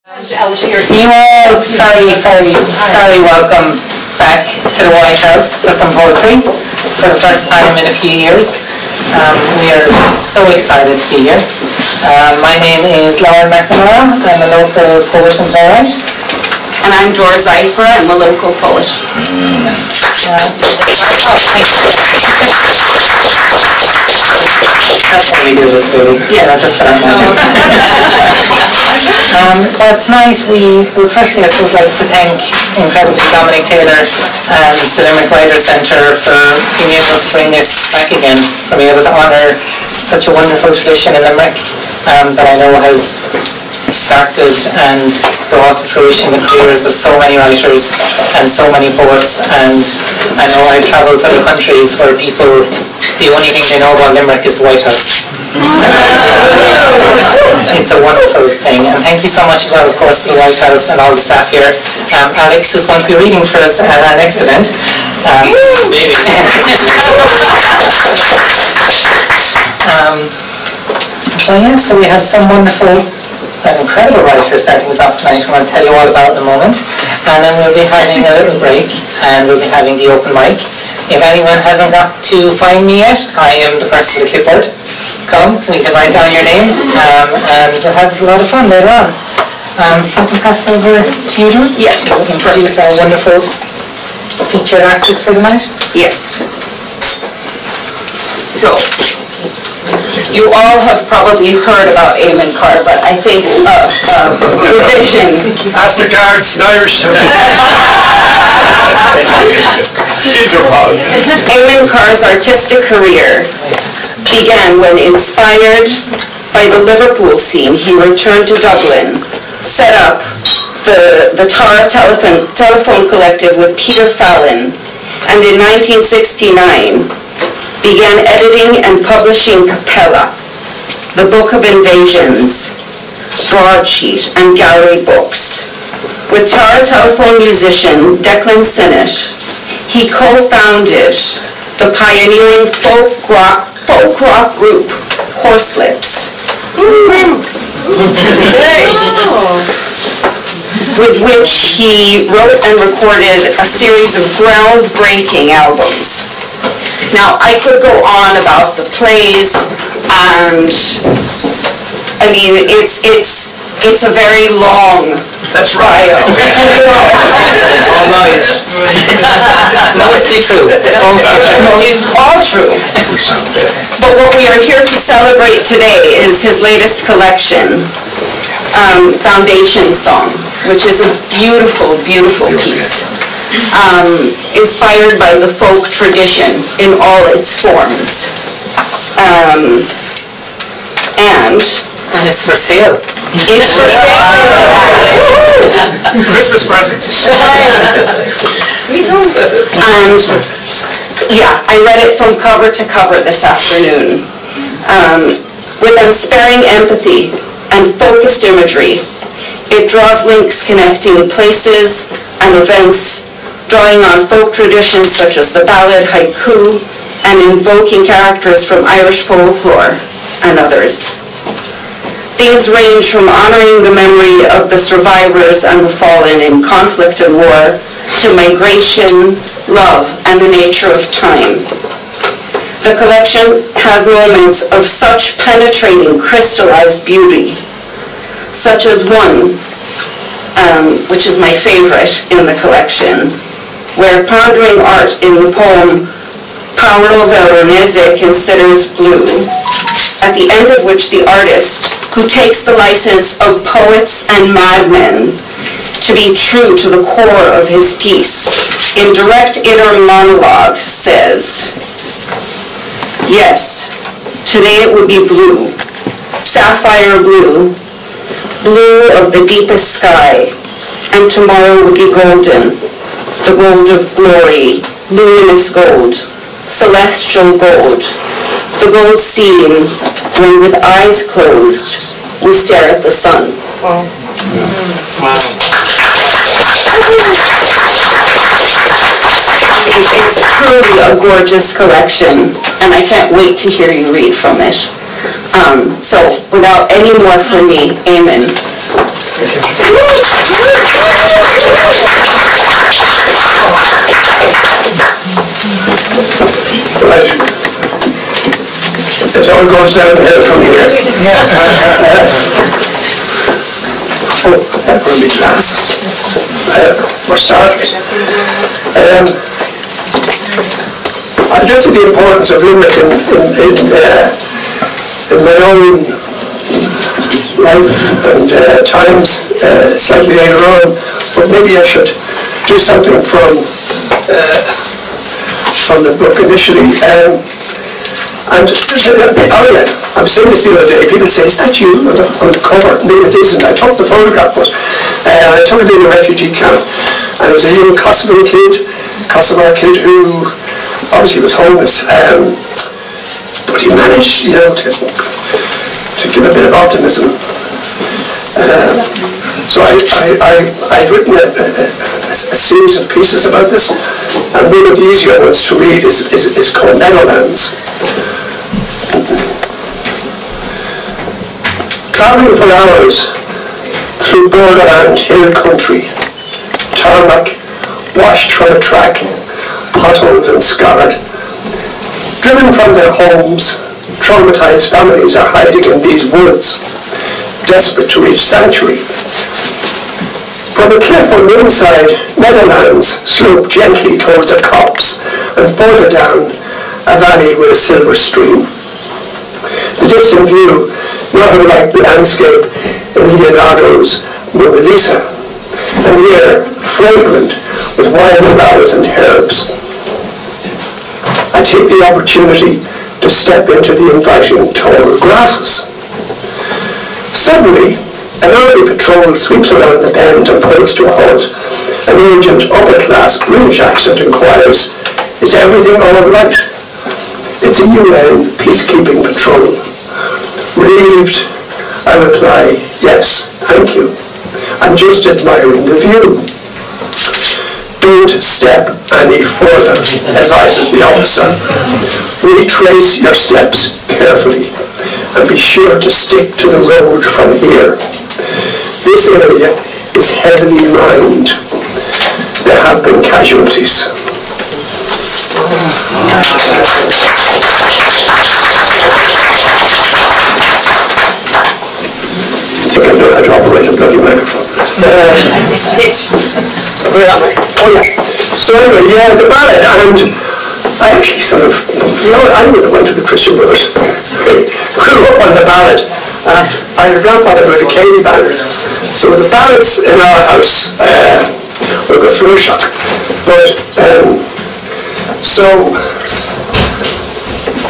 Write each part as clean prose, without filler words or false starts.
You all very welcome back to the White House for some poetry for the first time in a few years. We are so excited to be here. My name is Lauren McNamara. I'm a local poet and playwright. And I'm Doris Eifer. I'm a local poet. That's how we do this, really. Yeah, just for that moment. But tonight firstly I'd just like to thank incredibly Dominic Taylor and the Limerick Writers Centre for being able to bring this back again, for being able to honour such a wonderful tradition in Limerick that I know has started and brought to fruition the careers of so many writers and so many poets. And I know I've travelled to other countries where people, the only thing they know about Limerick is the White House. It's a wonderful thing, and thank you so much as well, of course, to the White House and all the staff here. Alex, who's going to be reading for us at our next event. Maybe. So we have some wonderful and incredible writers starting us off tonight. I'm going to tell you all about in a moment, and then we'll be having a little break and we'll be having the open mic. If anyone hasn't got to find me yet, I am the person with the clipboard. Come, we can write down your name, and we'll have a lot of fun later on. So I can pass it over to you, John? Yes. To introduce our wonderful featured artist for the night. Yes. So, you all have probably heard about Eamon Carr, but I think revision. Ask the guards in Irish. Eamon Carr's artistic career began when, inspired by the Liverpool scene, he returned to Dublin, set up the Tara Telephone Collective with Peter Fallon, and in 1969 began editing and publishing Capella, the Book of Invasions, broadsheet, and gallery books. With Tara Telephone musician Declan Sinnott, he co-founded the pioneering folk rock group Horselips, with which he wrote and recorded a series of groundbreaking albums. Now, I could go on about the plays, and I mean, it's a very long bio. Mostly true. All true. But what we are here to celebrate today is his latest collection, Foundation Song, which is a beautiful, beautiful piece. Inspired by the folk tradition in all its forms. And it's for sale. It's for sale. Christmas presents. And yeah, I read it from cover to cover this afternoon. With unsparing empathy and focused imagery, it draws links connecting places and events, drawing on folk traditions such as the ballad, haiku, and invoking characters from Irish folklore and others. Themes range from honoring the memory of the survivors and the fallen in conflict and war to migration, love, and the nature of time. The collection has moments of such penetrating, crystallized beauty, such as one, which is my favorite in the collection, where pondering art in the poem Paolo Veronese considers blue, at the end of which the artist, who takes the license of poets and madmen to be true to the core of his piece, in direct inner monologue says, yes, today it would be blue, sapphire blue, blue of the deepest sky, and tomorrow would be golden, the gold of glory, luminous gold, celestial gold, the gold seen when with eyes closed we stare at the sun. Wow. It's truly a gorgeous collection, and I can't wait to hear you read from it. So without any more from me, Eamon. Right. It all goes downhill from here. That will be glasses. For starters. I'll get to the importance of Limerick in my own life and times slightly later on, but maybe I should do something from the book initially. And oh yeah, I was saying this the other day, people say, is that you on the cover? No, it isn't. I took the photograph, but I took it in a refugee camp, and it was a young Kosovar kid who obviously was homeless, but he managed, to give a bit of optimism. So I'd written a series of pieces about this, and one of the easier ones to read is called Meadowlands. Travelling for hours through borderland hill country, tarmac washed from a track, potholed and scarred. Driven from their homes, traumatized families are hiding in these woods, desperate to reach sanctuary. From a cliff on one side, meadowlands slope gently towards a copse, and further down, a valley with a silver stream. The distant view, not unlike the landscape in Leonardo's Mona Lisa, and the air fragrant with wildflowers and herbs. I take the opportunity to step into the inviting tall grasses. Suddenly, an early patrol sweeps around the bend and pulls to a halt. An urgent, upper-class British accent inquires, is everything all right? It's a UN peacekeeping patrol. Relieved, I reply, yes, thank you. I'm just admiring the view. Don't step any further, advises the officer. Retrace your steps carefully and be sure to stick to the road from here. This area is heavily mined. There have been casualties. I think I know how to operate a bloody microphone. Where am I? Oh yeah. So anyway, yeah, the ballad, and I actually sort of, I would have went to the Christian Brothers. Grew up on the ballad. I had a grandfather who had a Katie band. So the ballads in our house were go through a shock. But so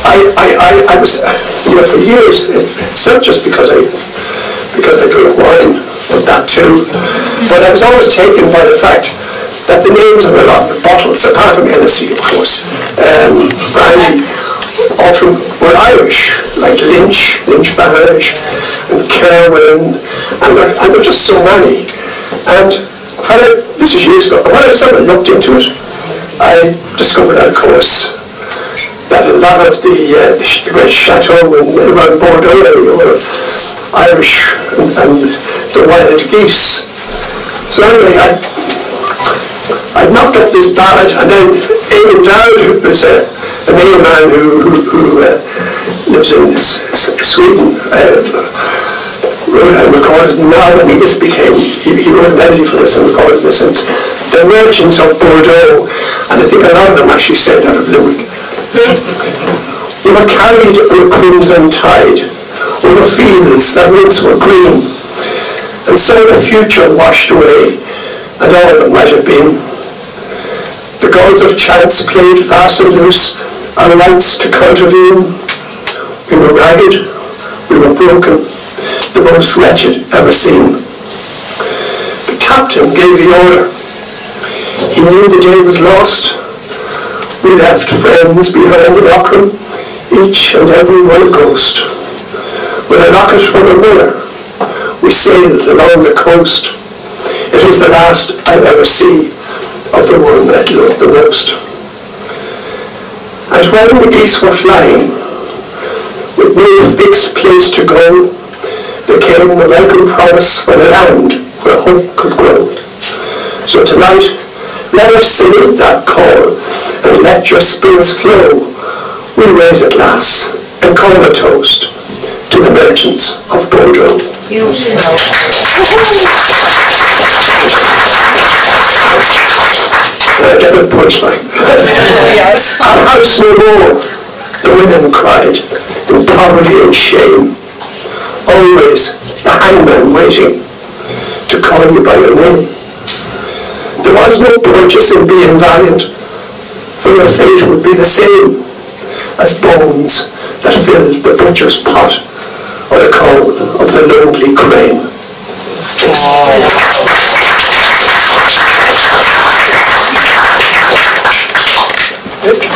I was, for years, it's not just because I drink wine, but that too. But I was always taken by the fact that the names of a lot of the bottles, apart from Hennessy, of course, brandy, often were Irish, like Lynch Barrage, and Kerwin, and there are just so many. And this is years ago, when I sort of looked into it, I discovered that, of course, that a lot of the great chateau around Bordeaux area were Irish and the wild geese. So anyway, I knocked up this ballad, and then Eamon Carr, who was a Mayo man who lives in Sweden, wrote and recorded, and now he wrote a melody for this and recorded this, and the merchants of Bordeaux, and I think a lot of them actually said out of Limerick. We were carried on a crimson tide over fields that once were green, and so the future washed away, and all that might have been. The gods of chance played fast and loose, our rights to contravene. We were ragged, we were broken, the most wretched ever seen. The captain gave the order. He knew the day was lost. We left friends behind in Auckland, each and every one a ghost. With a locket from a miller, we sailed along the coast. It was the last I'd ever see of the one that loved the most. And when the geese were flying, with no fixed place to go, There came a welcome promise from a land where hope could grow. So tonight, let us sing that call and let your spirits flow. We raise a glass and call a toast to the merchants of Bordeaux. Get a punchline. Yes. Our house no more, the women cried, in poverty and shame. Always the hangman waiting to call you by your name. There was no purchase in being valiant, for your fate would be the same as bones that filled the butcher's pot or the call of the lonely crane.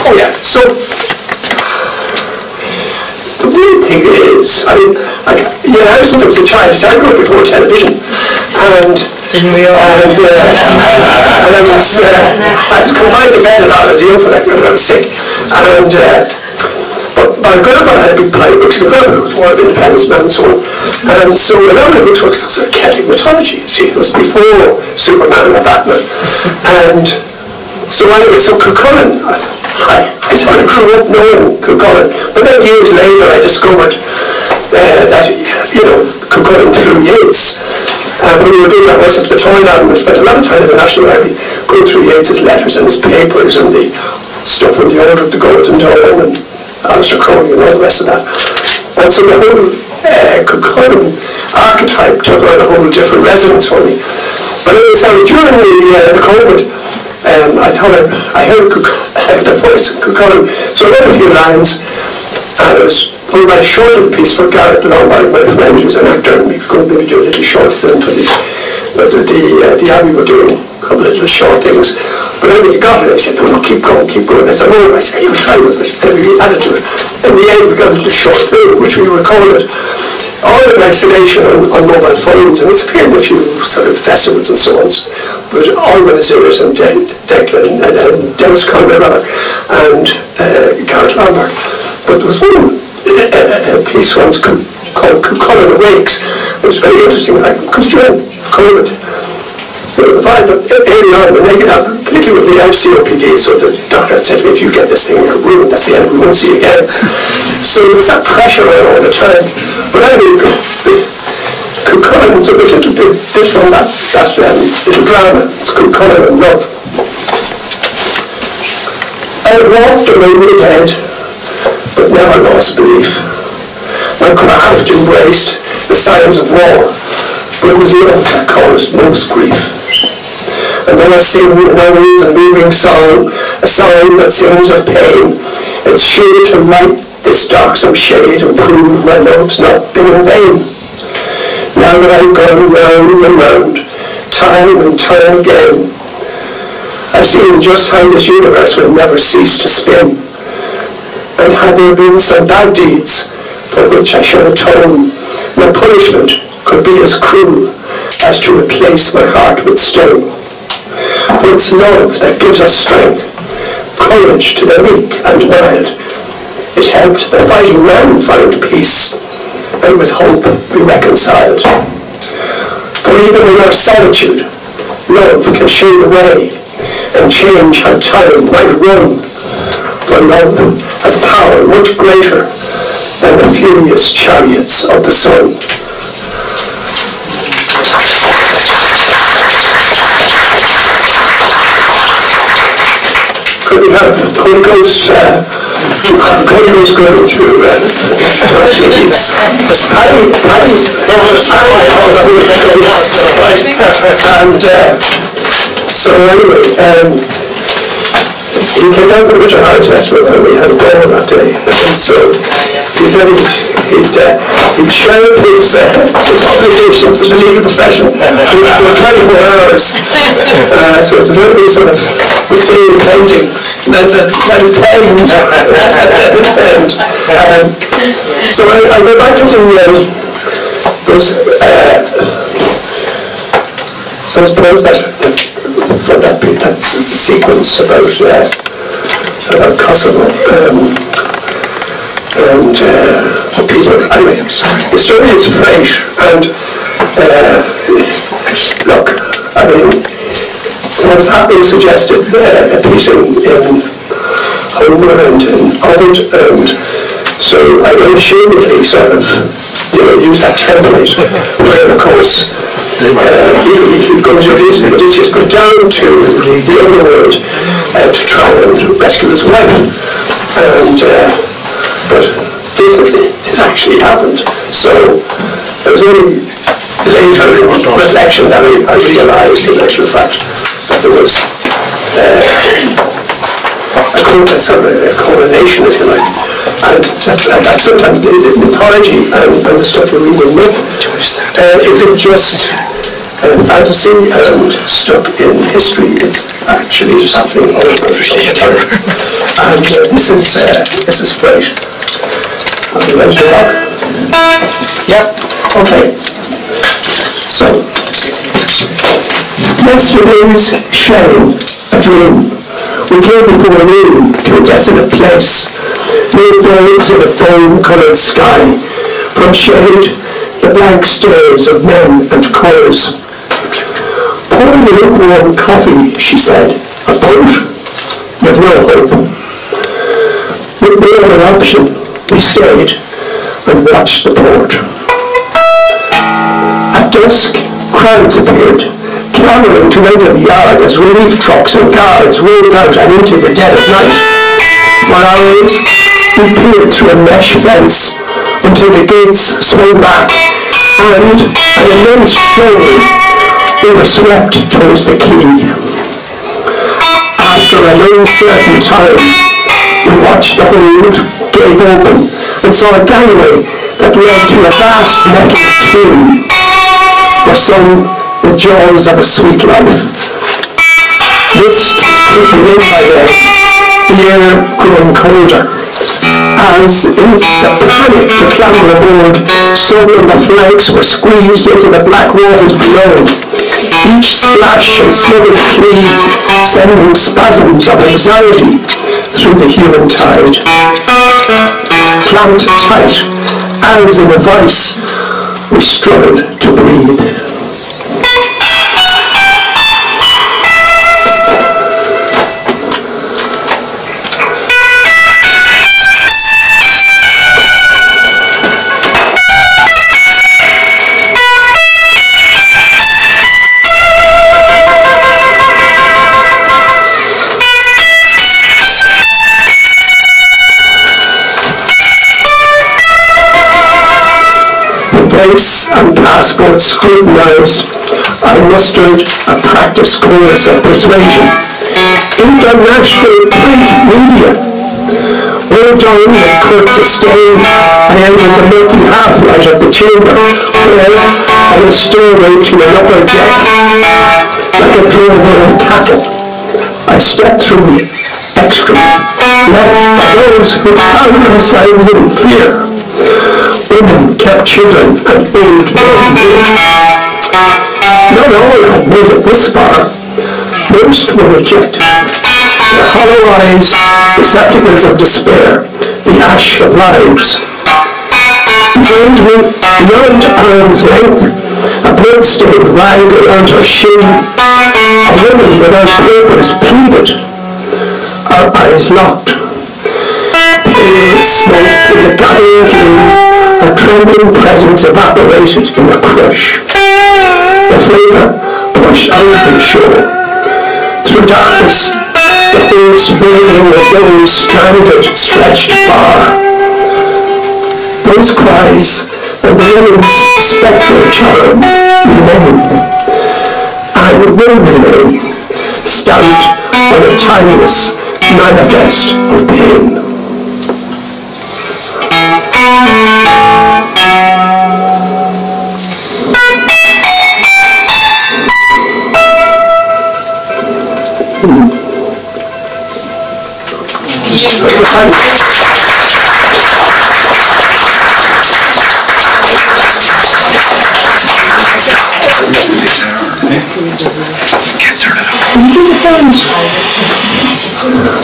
Oh yeah, so the weird thing is, I mean, ever since I was a child, I grew up before television, and Didn't we all? and I was confined to bed a lot as a young fella when I was sick, and but my grandfather had a big pile of books. My grandfather was more of an independence man, and so a lot of the books were sort of Celtic mythology. See, it was before Superman or Batman, and so anyway, so Cuchulainn, I sort of grew up knowing Cuchulainn, but then years later I discovered that, you know, Cuchulainn through Yeats. When we were doing that West Up the Toy album, we spent a lot of time in the National Library going through Yeats's letters and his papers and the stuff from the Order of the Golden Dawn and Alistair Crowley and all the rest of that. And so the whole Cuchulainn archetype took on a whole different resonance for me. But it was during the COVID, I thought I heard the voice of Cuchulainn, so I read a few lines, and it was one of my shorter piece for Garrett Lombard, my friend who's an actor, and we were going to maybe do a little short film for the Abbey were doing a couple of little short things. But then he got it, I said, no, keep going. I said, no, I said, you'll try with it, and we added to it. In the end, we got a little short film, which we recorded all in isolation on mobile phones, and it's appeared in a few sort of festivals and so on, but Alban Azurot and Declan and Dennis Conway rather, and Garrett Lombard. But there was one piece once called Cuchulainn Awakes. It was very interesting, because during COVID, the vibe early on, the naked album, particularly with me, I have COPD, so the doctor had said to me, if you get this thing, you're ruined, that's the end, we won't see you again. So there was that pressure on all the time. But anyway, Cuchulainn, so there's a little bit from that little drama, it's Cuchulainn and Love. I've walked among the dead, but never lost belief. My craft embraced the signs of war, but it was love that caused most grief. And then I sing an old and moving song, a song that sings of pain. It's sure to light this darksome shade and prove my love's not been in vain. Now that I've gone round and round, time and time again, I've seen just how this universe will never cease to spin. And had there been some bad deeds for which I should atone, my punishment could be as cruel as to replace my heart with stone. For it's love that gives us strength, courage to the meek and mild. It helped the fighting man find peace, and with hope be reconciled. For even in our solitude, love can show the way, and change how time might run. For love has power much greater than the furious chariots of the sun. Could we have Holy Ghost going through and so anyway, he came down to the Richard Harris Festival and we had a ball that day, and so he said he'd share his obligations in the legal profession for 24 hours. So it was really sort of painting that it ends. So I go back to those poems that sequence about Kosovo. and people. Anyway, the story is great, and look, I mean, what was happening suggested a piece in Homer and in Ovid, and so I unashamedly sort of, use that template, where of course it just goes down to the underworld to try and rescue his wife, and but differently, this actually happened. So it was only later in reflection that I realised, in actual fact, that there was a correlation, if you like, and that sometimes the mythology and the stuff we read in myth isn't just fantasy and stuck in history. It's actually happening all over the time. And this is great. Are you ready to rock? Yep. Okay. So, yesterday's shadow, a dream. We came before noon to a desolate place, no birds in a foam-coloured sky. From shade, the blank stares of men and colours. Pour me lukewarm coffee, she said. A boat? With no hope. With no other option, we stayed and watched the port. At dusk, crowds appeared, clamouring to enter the yard as relief trucks and guards rolled out and into the dead of night. For hours, we peered through a mesh fence until the gates swung back and an immense shoal overswept towards the quay. After an uncertain time, we watched the hold gate open and saw a gangway that led to a vast metal tomb. For some, the jaws of a sweet life. Mist creeping in by day, the air growing colder. As in the panic to clamber aboard, some of the flanks were squeezed into the black waters below. Each splash and smothered cleave sending spasms of anxiety through the human tide. Clamped tight, as in a vice, we struggled to breathe. And passports scrutinised, I mustered a practice course of persuasion. International print media. Waved on with curt disdain, I entered the murky half-light of the chamber, where, on a stairway to an upper deck, like a drover of cattle, I stepped through excrement, left by those who found themselves in fear. Women kept children and old men did. Not all had made it this far. Most were rejected. The hollow eyes, receptacles of despair, the ash of lives. Behind me, beyond arm's length, a blood-stained rag around her shin, a woman without papers pleaded. Our eyes locked. Pale smoke in the gathering gloom, her trembling presence evaporated in a crush. The flavour pushed out from shore. Through darkness, the hoarse wailing of those stranded stretched far. Those cries and the woman's spectral charm remain, and will remain, stamped on a timeless manifest of pain.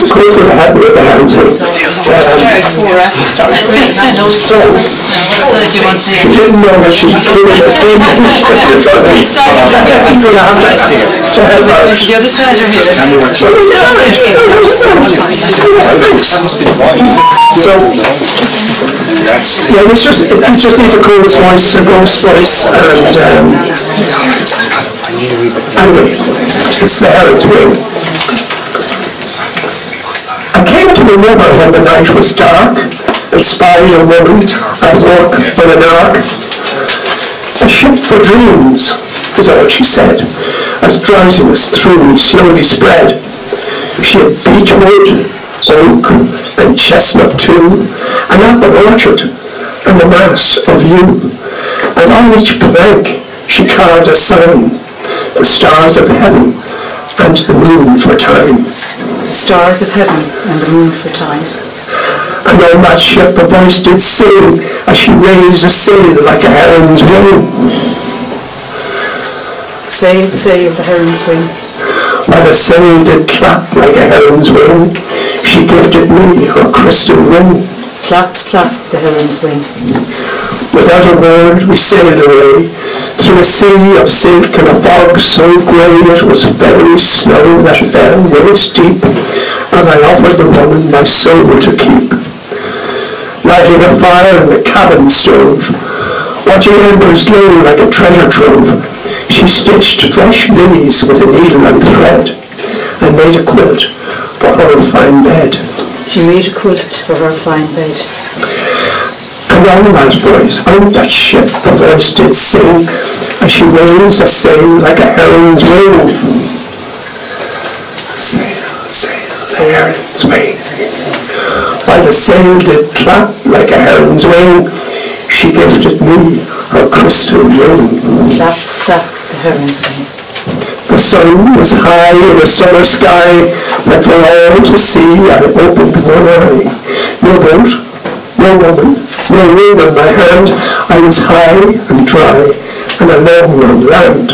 Of course, we're happy with the hands. So, she didn't know that she put in the same thing. I'm going to have to have her. The other side or here? So, yeah, it just needs a cold slice, a gross slice, and anyway, it's the herring to win. I came to the river when the night was dark, and spied a woman at work on an ark. A ship for dreams, is all she said, as drowsiness through me slowly spread. She had beechwood, oak, and chestnut too, an apple orchard, and the mass of yew. And on each plank she carved a sign, the stars of heaven and the moon for time. Stars of heaven and the moon for time. And on that ship a voice did sing, as she raised a sail like a heron's wing. Sail, sail, the heron's wing. While the sail did clap like a heron's wing, she gifted me her crystal ring. Clap, clap, the heron's wing. Without a word we sailed away, through a sea of silk and a fog so grey it was feathery snow that fell waist deep, as I offered the woman my soul to keep. Lighting a fire in the cabin stove, watching embers glow like a treasure trove, she stitched fresh lilies with a needle and thread, and made a quilt for her fine bed. She made a quilt for her fine bed. And on that voice, on that ship, the voice did sing, as she raised a sail like a heron's wing. Sail, sail, the heron's wing. While the sail did clap like a heron's wing, she gifted me her crystal ring. Clap, clap, the heron's wing. The sun was high in a summer sky, but for all to see I opened one eye. No boat, no woman, no ring on my hand, I was high and dry and alone on land.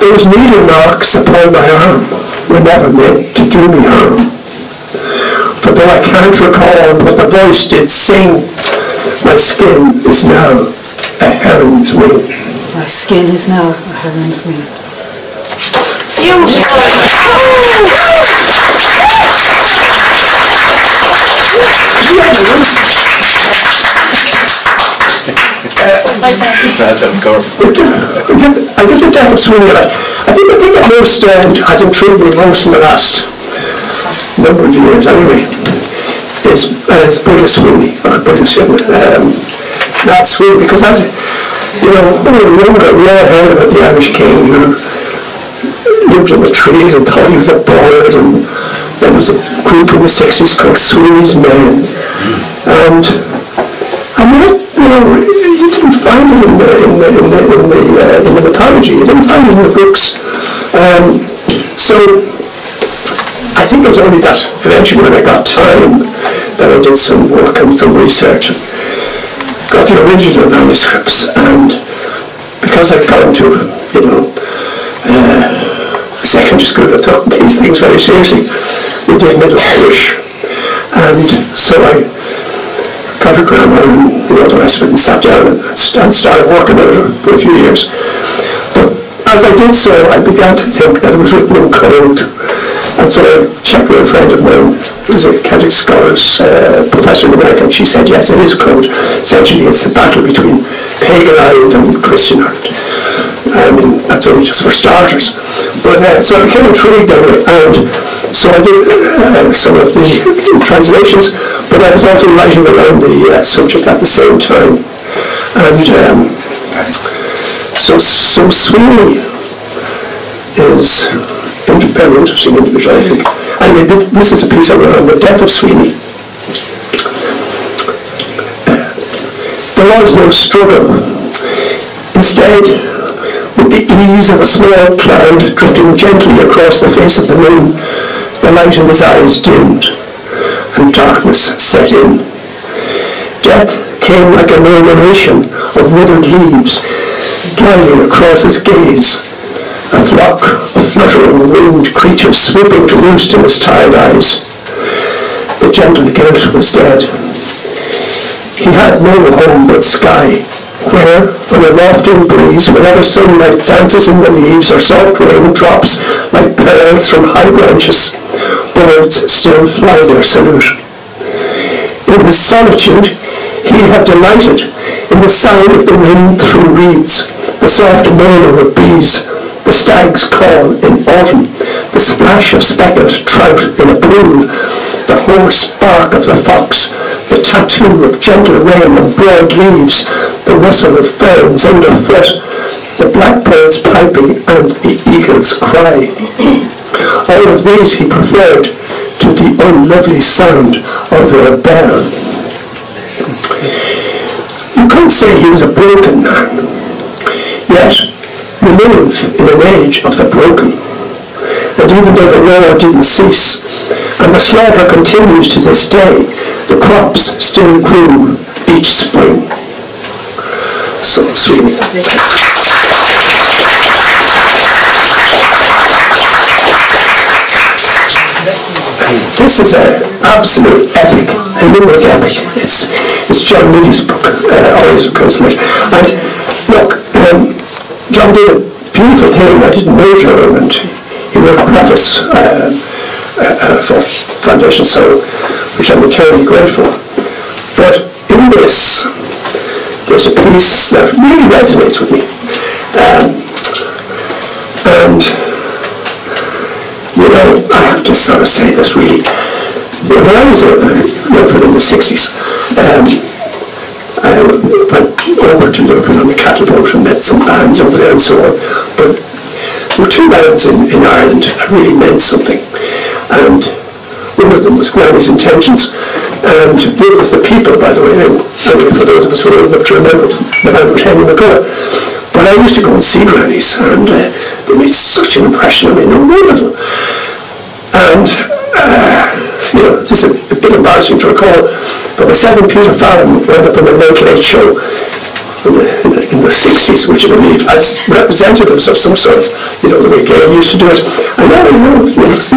Those needle marks upon my arm were never meant to do me harm. For though I can't recall what the voice did sing, my skin is now a heron's wing. My skin is now a heron's wing. I give the death of Sweeney. I think the thing that most has intrigued me most in the last number of years, anyway, is Brother Sweeney, or Brother Sweeney. Not Sweeney, because as you know, when we were younger, we all heard about the Irish king who lived in the trees and thought he was a bird, and there was a group in the 60s called Sweeney's Men, and I mean, you know, you didn't find it in the mythology, you didn't find it in the books. So I think it was only that eventually when I got time that I did some work and some research and got the original manuscripts, and because I'd gone to, you know, secondary school, I took these things very seriously. We did Middle Irish, and so I got a grammar and the rest of it and sat down and started working on it for a few years. But as I did so, I began to think that it was written in code, and so I checked with a friend of mine who was a Celtic Scholars professor in America, and she said, yes, it is code. Essentially, it's a battle between pagan Ireland and Christian Ireland. I mean, that's only just for starters. But so I became intrigued anyway, and so I did some of the translations, but I was also writing around the subject at the same time. And so Sweeney is a very interesting individual, I think. Anyway, this is a piece I wrote on the death of Sweeney. There was no struggle. Instead, with the ease of a small cloud drifting gently across the face of the moon, the light in his eyes dimmed, and darkness set in. Death came like a murmuration of withered leaves, gliding across his gaze, a flock of fluttering winged creatures swooping to roost in his tired eyes. the gentle guilt was dead. He had no home but sky, where, on a wafting breeze, whenever sunlight dances in the leaves or soft rain drops like pearls from high branches, birds still fly their salute. In his solitude, he had delighted in the sound of the wind through reeds, the soft murmur of bees, the stag's call in autumn, the splash of speckled trout in a pool, the hoarse bark of the fox, the tattoo of gentle rain on broad leaves, the rustle of ferns underfoot, the blackbird's piping and the eagle's cry. All of these he preferred to the unlovely sound of the bell. You can't say he was a broken man, yet we live in an age of the broken. And even though the war didn't cease, and the slaughter continues to this day, the crops still grew each spring. So sweet. This is an absolute epic, a Limerick epic. It's John Liddy's book, Always a Consolation. And look, John did a beautiful thing. I didn't know John, and he wrote a preface for Foundation Soul, which I'm eternally grateful. But in this, there's a piece that really resonates with me. And you know, I have to sort of say this really. When I was a Liverpool in the 60s, I went over to Liverpool on the cattle boat and met some bands over there and so on. But there were two bands in Ireland that really meant something. And one of them was Granny's Intentions, and the other was The People, by the way. I mean, for those of us who are old enough to remember the band with Henry McCullough. But I used to go and see Granny's, and they made such an impression on me. They were wonderful. And, you know, this is a bit embarrassing to recall, but myself and Peter Fallon went up on the Late Late Show in the 60s, which I believe, as representatives of some sort of, you know, the way Gail used to do it. And now, this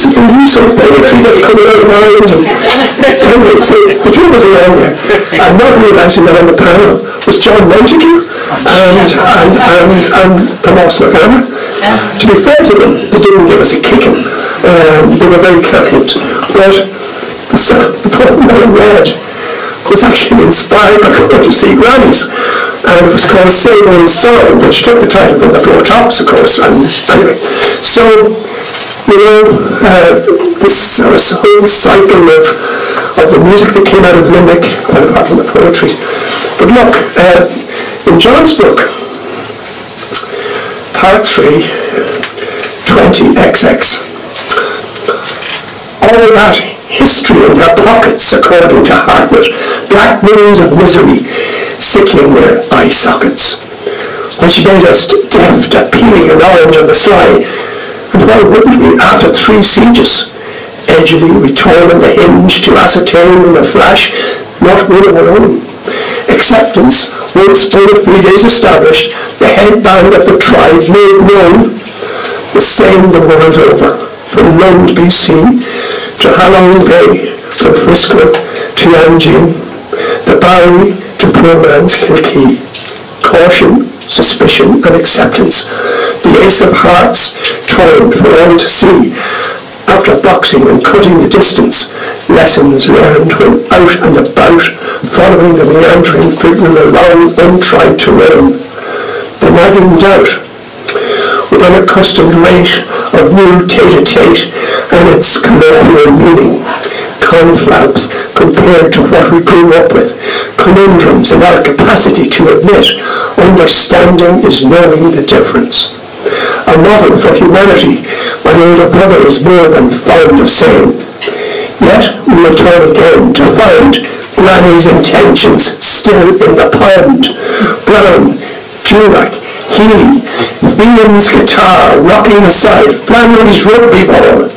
is the new sort of poetry that's coming out of Ireland. Anyway, so the two of us around there, and not realising that on the panel was John Montague and Tomas McCann. To be fair to them, they didn't give us a kicking. They were very kind. But the poem that I read was actually inspired by going to see Granny's, and it was called Sable Song, which took the title from the Four Tops, of course. And anyway, so you know, this whole cycle of the music that came out of Limerick, apart from the poetry. But look, in John's book, Part 3, 20XX, all that history in their pockets, according to Hartnett, black moons of misery sickling their eye sockets, which made us deft at peeling an orange on the sly. And why wouldn't we, after 3 sieges, edgily we tore on the hinge to ascertain in a flash not one of our own. Acceptance, once for 3 days established, the headband of the tribe made known, the same the world over, from Lund, BC, to Halong Bay, from Frisco to Yanjin, the Barry to poor man's Kilkee. Caution, suspicion and acceptance, the Ace of Hearts toiled for all to see. After boxing and cutting the distance, lessons learned when out and about, following the meandering figure along untried terrain. The nagging doubt, with unaccustomed rate of new tete-a-tete and its colloquial meaning. Conflabs compared to what we grew up with, conundrums in our capacity to admit understanding is knowing the difference. A model for humanity, my older brother is more than fond of saying. Yet we return again to find Granny's Intentions still in the pond. Brown, Durack, Healy, Ian's guitar rocking aside Flannery's rugby ball,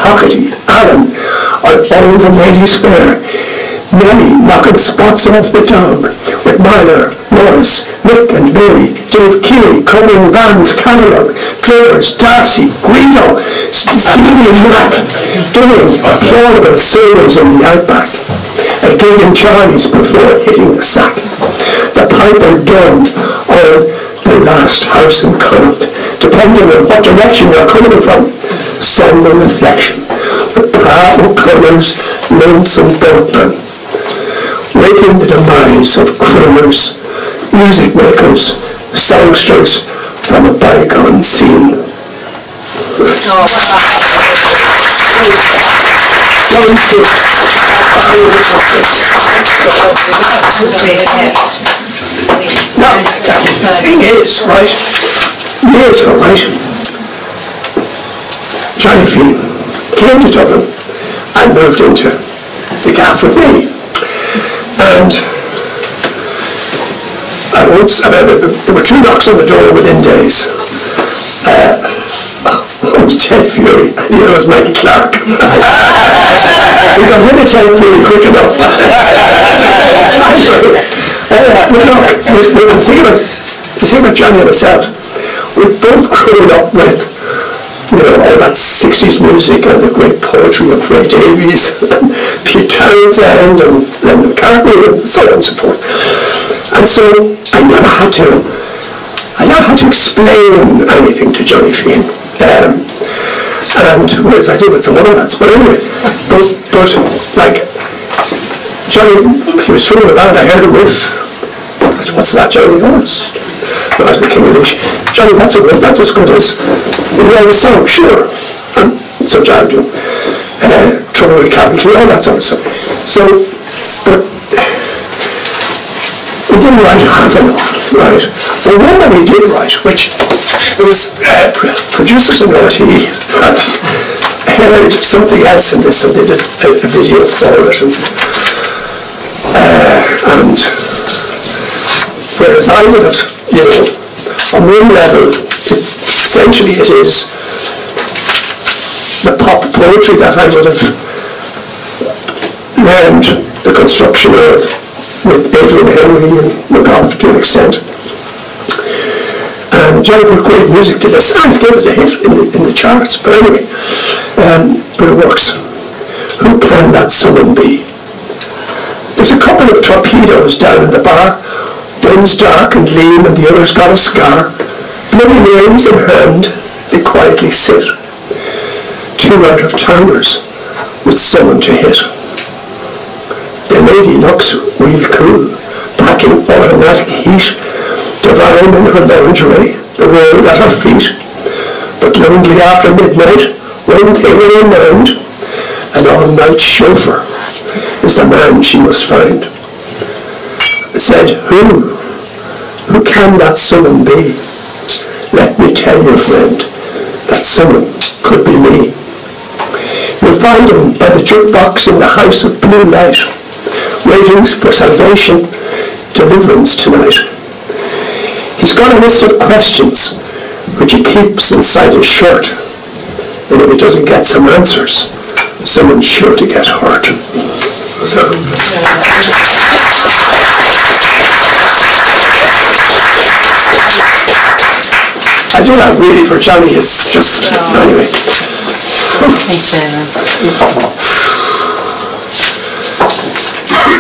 Hockety, Allen, on all the ladies fair. Nellie knocking spots off the dog, with Myler, Morris, Nick and Mary, Dave Keeley covering Van's catalogue, Travers, Darcy, Guido, Stevie and Mac, doing applaudable solos in the outback. A gig in Charlie's before hitting the sack. The piper done on the last house in Connaught, depending on what direction you're coming from. Somber reflection, with powerful colours, lonesome boatman. Waking the demise of crooners, music makers, songsters from a bygone scene. Now, the thing is, right, years ago, right, Johnny Fee came to Dublin and moved into the gaff with me. And there were 2 knocks on the door within days. One was Ted Fury, and the other was Maggie Clark. We got rid of Ted Fury quick enough. The thing about Johnny and myself, we both grew up with, all that 60s music and the great poetry of Ray Davies and Pete Townsend and Lennon McCartney and so on and so forth. And so I never had to explain anything to Johnny Fee. And whereas I do with some other lads, but anyway, but like Johnny, he was fooling around, I heard a riff. What's that, Johnny? Oh, it's the King of Leash. Johnny, that's a riff, that's as good as the other song, sure. And so Johnny do. Trouble with Capital, all that sort of stuff. So, but we didn't write half enough, right? But one that we did write, which was producers in RT heard something else in this and did a video for it. And whereas I would have, on one level, essentially it is the pop poetry that I would have learned the construction of with Adrian Henry and McGough to an extent. And Johnny put great music to this, and it gave us a hit in the charts. But anyway, but it works. Who can that someone be? There's a couple of torpedoes down in the bar. One's dark and lean, and the other's got a scar. Bloody names in hand, they quietly sit. 2 out-of-towners with someone to hit. The lady looks real cool, packing automatic heat, divine in her lingerie, the world at her feet. But lonely after midnight, one thing in her mind, an all-night chauffeur is the man she must find. Said, who can that someone be? Let me tell you, friend, that someone could be me. You'll find him by the jukebox in the house of blue light, waiting for salvation, deliverance tonight. He's got a list of questions which he keeps inside his shirt, and if he doesn't get some answers, someone's sure to get hurt. I do that really for Johnny, it's just, anyway.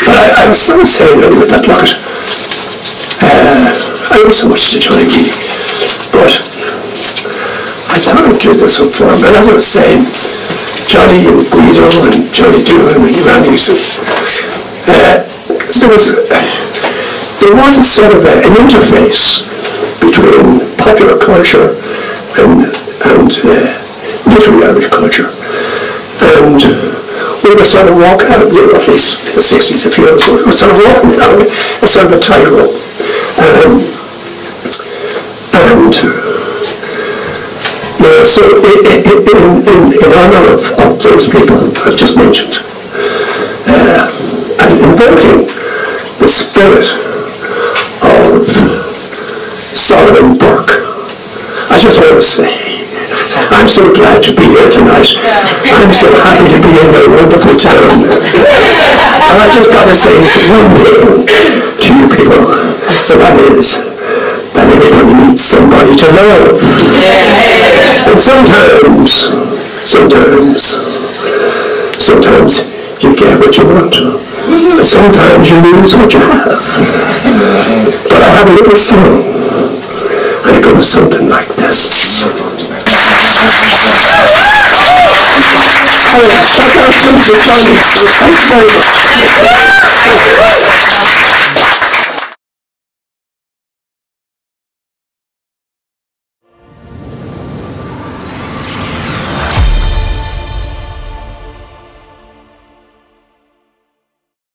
But I was saying anyway that, look at, I owe so much to Johnny really, but I thought I'd do this one for him, and as I was saying, Johnny and Guido and Johnny Doohan and Rannies, there was a sort of an interface between popular culture and literary Irish culture. And we were sort of walking out, at least in the 60s, a few of us were sort of walking down a sort of a tightrope. So in honour of those people I've just mentioned, and invoking the spirit of Solomon Burke, I just want to say, I'm so glad to be here tonight. I'm so happy to be in your wonderful town. And I just got to say one thing to you people, and that is that everybody needs somebody to love. And sometimes you get what you want, and sometimes you lose what you have. But I have a little song, and it goes something like this. Check out the